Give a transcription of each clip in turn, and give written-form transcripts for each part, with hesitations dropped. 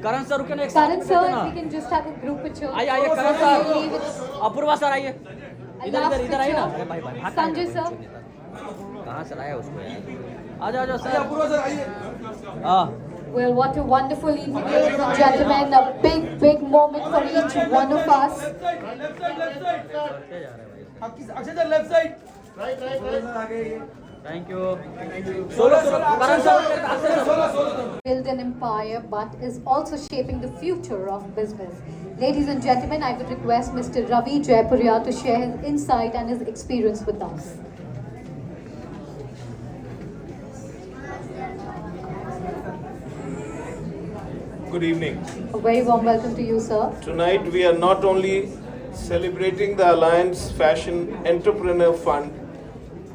करण sir रुके ना एक Karan साथ sir, बैठे ना। we can just have a group picture. आइए आइए करण सर, अपूर्वा सर आइए, इधर last इधर इधर आइए ना। picture. अरे भाई भाई भाग Sanjay कहाँ sir. है? कहाँ से लाया उसको यार? आ जाओ सर, अपूर्वा सर आइए। हाँ Well, what a wonderful evening, ladies and gentlemen. A big moment for each one of us. Thank you. Solo Karan sir, Build an empire, but is also shaping the future of business. Ladies and gentlemen, I would request Mr. Ravi Jaipuria to share his insight and his experience with us. Good evening. A very warm welcome to you, sir. Tonight we are not only celebrating the Alliance Fashion Entrepreneur Fund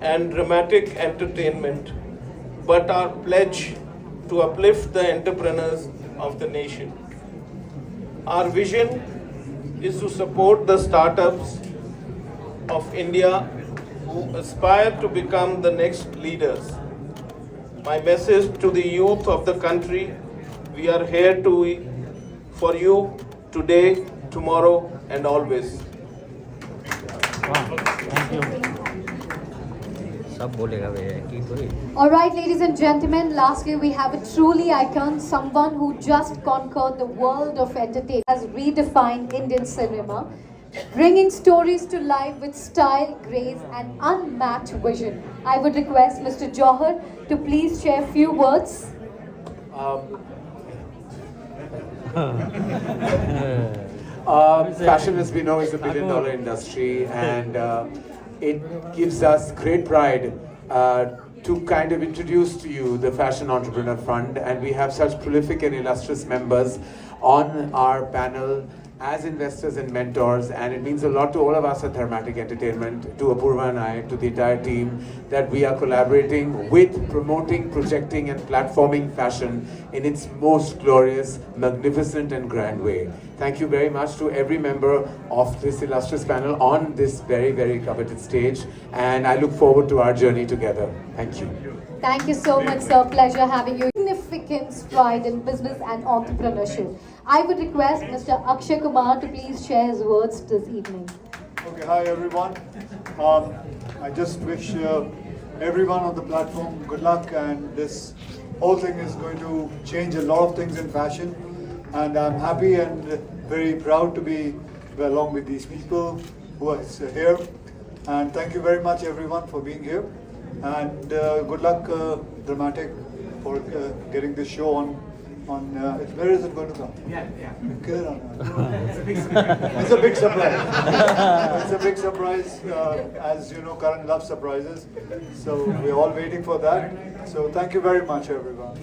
and dramatic entertainment, but our pledge to uplift the entrepreneurs of the nation. Our vision is to support the startups of India who aspire to become the next leaders. My message to the youth of the country: we are here for you today, tomorrow, and always. Thank you. सब बोलेगा वे की कोई। All right, ladies and gentlemen, lastly we have a truly icon, someone who just conquered the world of entertainment, has redefined Indian cinema, bringing stories to life with style, grace and unmatched vision. I would request Mr. Johar to please share a few words. Fashion, as we know, is a billion-dollar industry, and it gives us great pride to kind of introduce to you the Fashion Entrepreneur Fund, and we have such prolific and illustrious members on our panel as investors and mentors, and it means a lot to all of us at Dharmatic Entertainment, to Apurva and I, to the entire team, that we are collaborating with promoting, projecting and platforming fashion in its most glorious, magnificent and grand way. Thank you very much to every member of this illustrious panel on this very, very coveted stage, and I look forward to our journey together. Thank you. Thank you so much, sir. Pleasure having you. Significant stride in business and entrepreneurship. I would request Mr. Akshay Kumar to please share his words this evening. Okay, hi everyone. I just wish everyone on the platform good luck, and this whole thing is going to change a lot of things in fashion, and I'm happy and very proud to be along with these people who are here, and thank you very much everyone for being here, and good luck Dramatic for getting this show on. Where is it going to come? Yeah. It's a big surprise. It's a big surprise. As you know, Karan loves surprises. So we're all waiting for that. So thank you very much, everyone.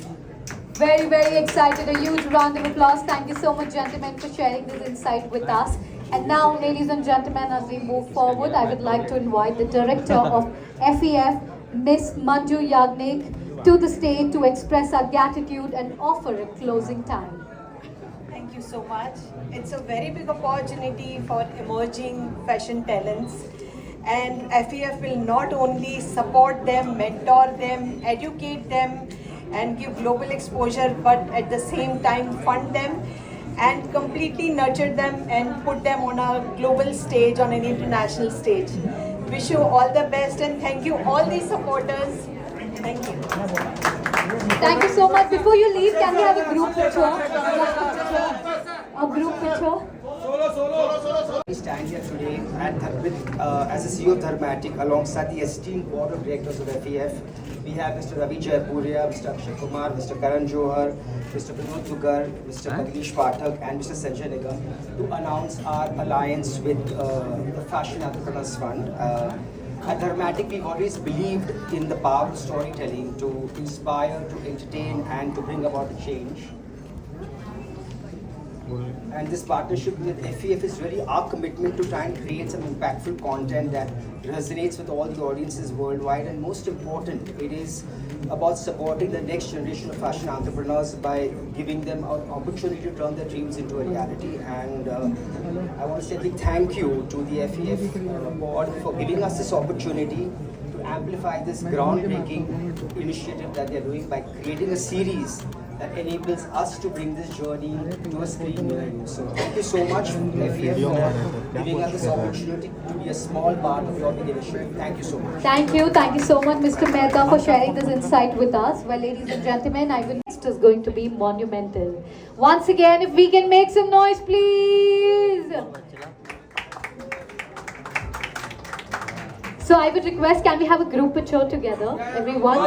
Very, very excited. A huge round of applause. Thank you so much, gentlemen, for sharing this insight with us. And now, ladies and gentlemen, as we move forward, I would like to invite the director of FEF, Miss Manju Yagnik, to the stage to express our gratitude and offer a closing time. Thank you so much. It's a very big opportunity for emerging fashion talents, and FEF will not only support them, mentor them, educate them and give global exposure, but at the same time fund them and completely nurture them and put them on a global stage, on an international stage. Wish you all the best, and thank you all these supporters. Thank you. Thank you so much. Before you leave, can we have a group picture? A group picture? We stand here today as a CEO of Dharmatic alongside the esteemed board of directors of FEF. We have Mr. Ravi Jaipuria, Mr. Akshay Kumar, Mr. Karan Johar, Mr. Vinod Dugar, Mr. Bhagnish Pathak and Mr. Sanjay Nigam to announce our alliance with the Fashion Entrepreneurs Fund. At Dharmatic, we've always believed in the power of storytelling to inspire, to entertain and to bring about a change. And this partnership with FEF is really our commitment to try and create some impactful content that resonates with all the audiences worldwide. And most important, it is about supporting the next generation of fashion entrepreneurs by giving them an opportunity to turn their dreams into a reality. And I want to say a big thank you to the FEF board for giving us this opportunity to amplify this groundbreaking initiative that they're doing by creating a series that enables us to bring this journey to a screen near you. So thank you so much, FEF, for giving us this opportunity to be a small part of your big initiative. Thank you so much. Thank you so much, Mr. Mehta, for sharing this insight with us. Well, ladies and gentlemen, I will next is going to be monumental. Once again, if we can make some noise, please. So I would request, can we have a group picture together, everyone?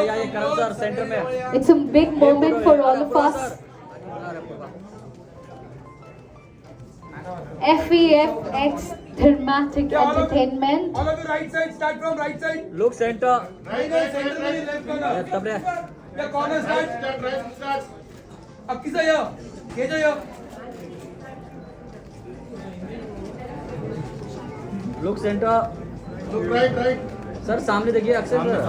It's a big moment for all of us. FEFX Dramatic Entertainment. All of you right side, start from right side. Look center. Right center में left corner. Yeah, corner start. अब किसा ये जो ये. Look center. Look right. Sir सामने देखिए Akshay sir.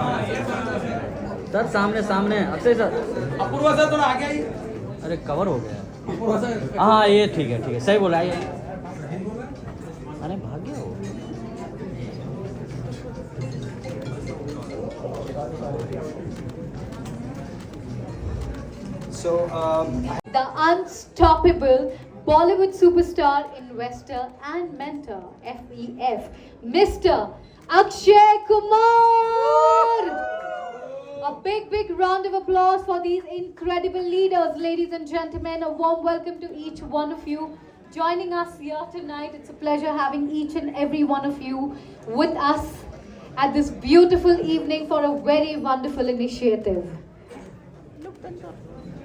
Sir सामने Akshay sir. Apoorva sir थोड़ा आगे आइए. अरे कवर हो गया. अपूर्वा सर. हाँ ये ठीक है सही बोला ये. अरे भाग गया वो. So, The unstoppable Bollywood superstar, investor and mentor, FEF, Mr. Akshay Kumar. A big round of applause for these incredible leaders, ladies and gentlemen. A warm welcome to each one of you joining us here tonight. It's a pleasure having each and every one of you with us at this beautiful evening for a very wonderful initiative.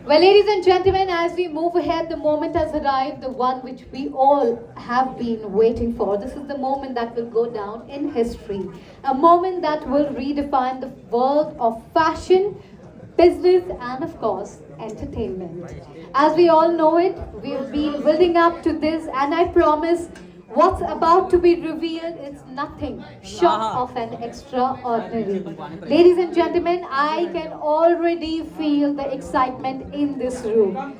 Well, ladies and gentlemen, as we move ahead, the moment has arrived, the one which we all have been waiting for. This is the moment that will go down in history. A moment that will redefine the world of fashion, business, and of course, entertainment. As we all know it, we've been building up to this, and I promise what's about to be revealed is nothing short of an extraordinary. Ladies and gentlemen, I can already feel the excitement in this room.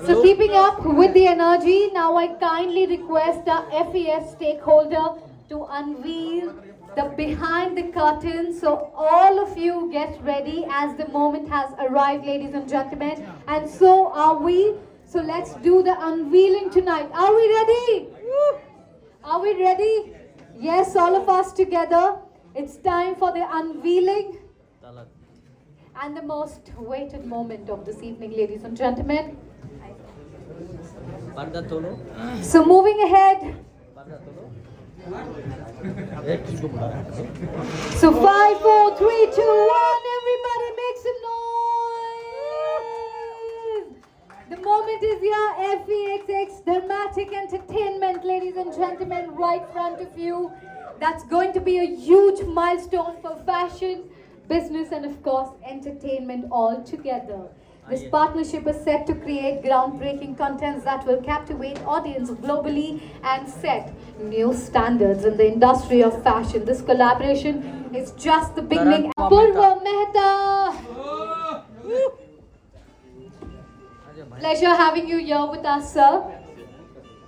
So keeping up with the energy, now I kindly request our FES stakeholder to unveil the behind the curtain. So all of you get ready as the moment has arrived, ladies and gentlemen. And so are we. So let's do the unveiling tonight. Are we ready? Are we ready? Yes, all of us together. It's time for the unveiling and the most awaited moment of this evening, ladies and gentlemen. So moving ahead. So 5, 4, 3, 2, 1. Everybody make some noise. The moment is here. FEXX Dramatic Entertainment, ladies and gentlemen, right front of you. That's going to be a huge milestone for fashion, business, and of course, entertainment all together. This partnership is set to create groundbreaking contents that will captivate audience globally and set new standards in the industry of fashion. This collaboration is just the beginning. Apurva Mehta! Pleasure having you here with us, sir.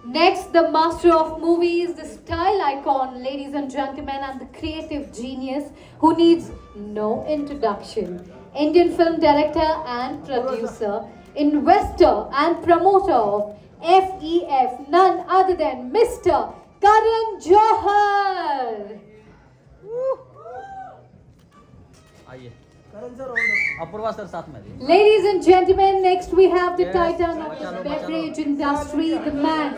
Next, the master of movies, the style icon, ladies and gentlemen, and the creative genius who needs no introduction. Indian film director and producer, investor and promoter of FEF, none other than Mr. Karan Johar. Ladies and gentlemen, next we have the titan of the beverage industry, the man.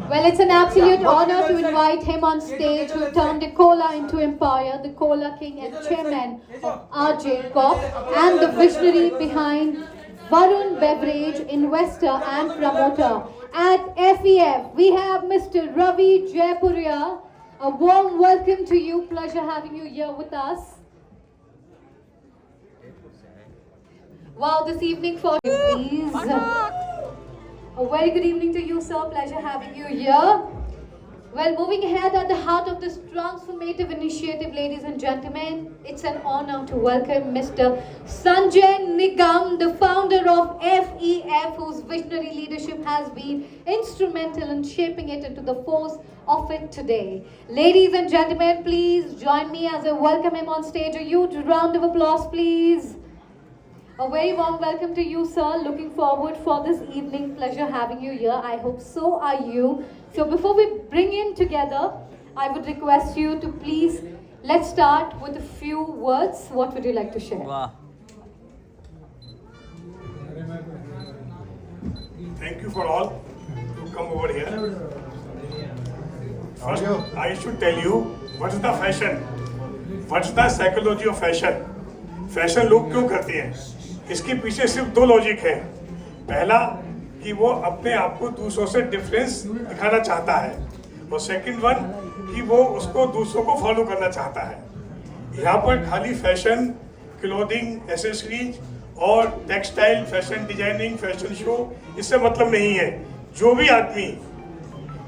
Well, it's an absolute honor to invite him on stage, who turned the cola into empire, the cola king and chairman of RJ Corp, and the visionary behind Varun Beverage, investor and promoter. At FEF, we have Mr. Ravi Jaipuria. A warm welcome to you. Pleasure having you here with us. Wow, this evening for please. A very good evening to you, sir. Pleasure having you here. Well, moving ahead at the heart of this transformative initiative, ladies and gentlemen, it's an honor to welcome Mr. Sanjay Nigam, the founder of FEF, whose visionary leadership has been instrumental in shaping it into the force of it today. Ladies and gentlemen, please join me as I welcome him on stage. A huge round of applause, please. A very warm welcome to you, sir. Looking forward for this evening. Pleasure having you here. I hope so are you. So before we bring in together, I would request you to please, let's start with a few words. What would you like to share? Wow. Thank you for all to come over here. First, I should tell you what's the fashion, what's the psychology of fashion. Fashion लोग क्यों करते हैं? इसके पीछे सिर्फ दो logic है. पहला कि वो अपने आप को दूसरों से डिफरेंस दिखाना चाहता है, और सेकंड वन कि वो उसको दूसरों को फॉलो करना चाहता है. यहाँ पर खाली फैशन, क्लोथिंग, एसेसरीज और textile, fashion designing, fashion show, इससे मतलब नहीं है. जो भी आदमी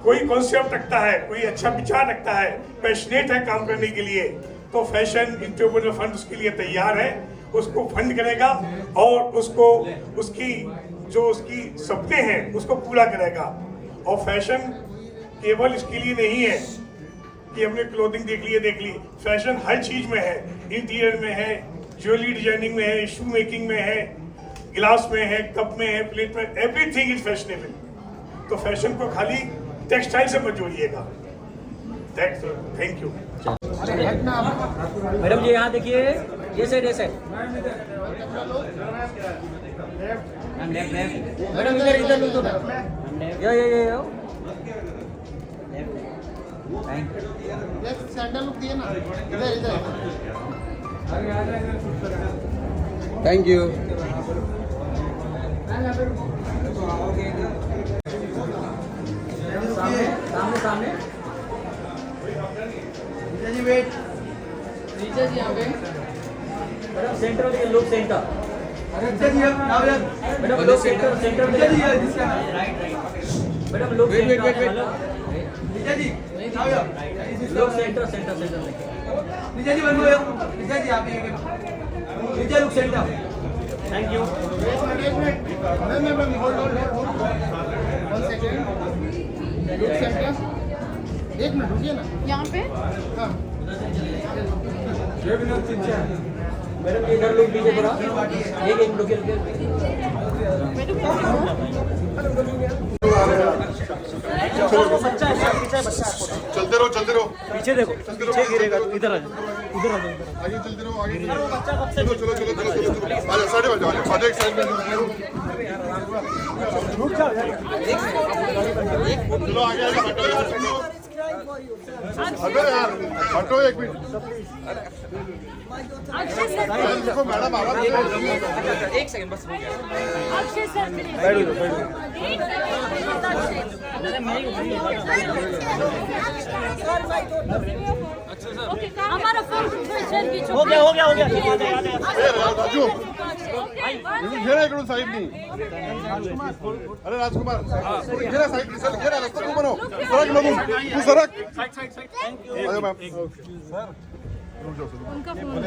कोई कॉन्सेप्ट रखता है, कोई अच्छा विचार रखता है, पैशनेट है काम करने के लिए, तो फैशन एंटरप्रेन्योर फंड उसके लिए तैयार है. उसको फंड करेगा और उसको उसकी जो उसकी सपने हैं उसको पूरा करेगा. और फैशन केवल इसके लिए नहीं है कि हमने क्लोथिंग देख ली. फैशन हर चीज में है. इंटीरियर में है, ज्वेलरी डिजाइनिंग में है, शू मेकिंग में है, गिलास में है, कप में है, प्लेट में, एवरीथिंग इज फैशनेबल. तो फैशन को खाली टेक्सटाइल से मत जोड़िएगा. Thank you. मैडम जी यहाँ देखिए, ये साइड मैडम इधर लो तो यो थैंक यू. सैंडल लुक दिए ना, इधर Thank you. सामने सामने जी वेट नीचे जी यहाँ पे मैडम सेंटर देखिए, लुक सेंटर. जी आओ यार मैडम लुक सेंटर जी मैडम लुक वेट सेंटर. जी आओ यार लुक सेंटर निजा जी बन गए. निजा जी आप निजा look centre. Thank you. Ma'am hold 1 second. Look centre 1 minute रुकिए ना. यहाँ पे हाँ मैडम इधर लुक दीजिए थोड़ा. एक मिनट रुकिए. चलते रहो पीछे देखो, पीछे गिरेगा तो इधर आ जाओ. आगे चलते रहो आगे. चलो आजा साइड में जाओ. आजा एक साइड में चलो आगे हटो यार. अबे यार हटो 1 मिनट. देखो मैडम आराम से. एक सेकंड बस. हमारा हो गया. राजू घेरा इकडून साईड नहीं. अरे राजकुमार घेरा साईड घेरा रस्ता बनो. सरक मधून तू सरक. अरे मॅम उनका फोन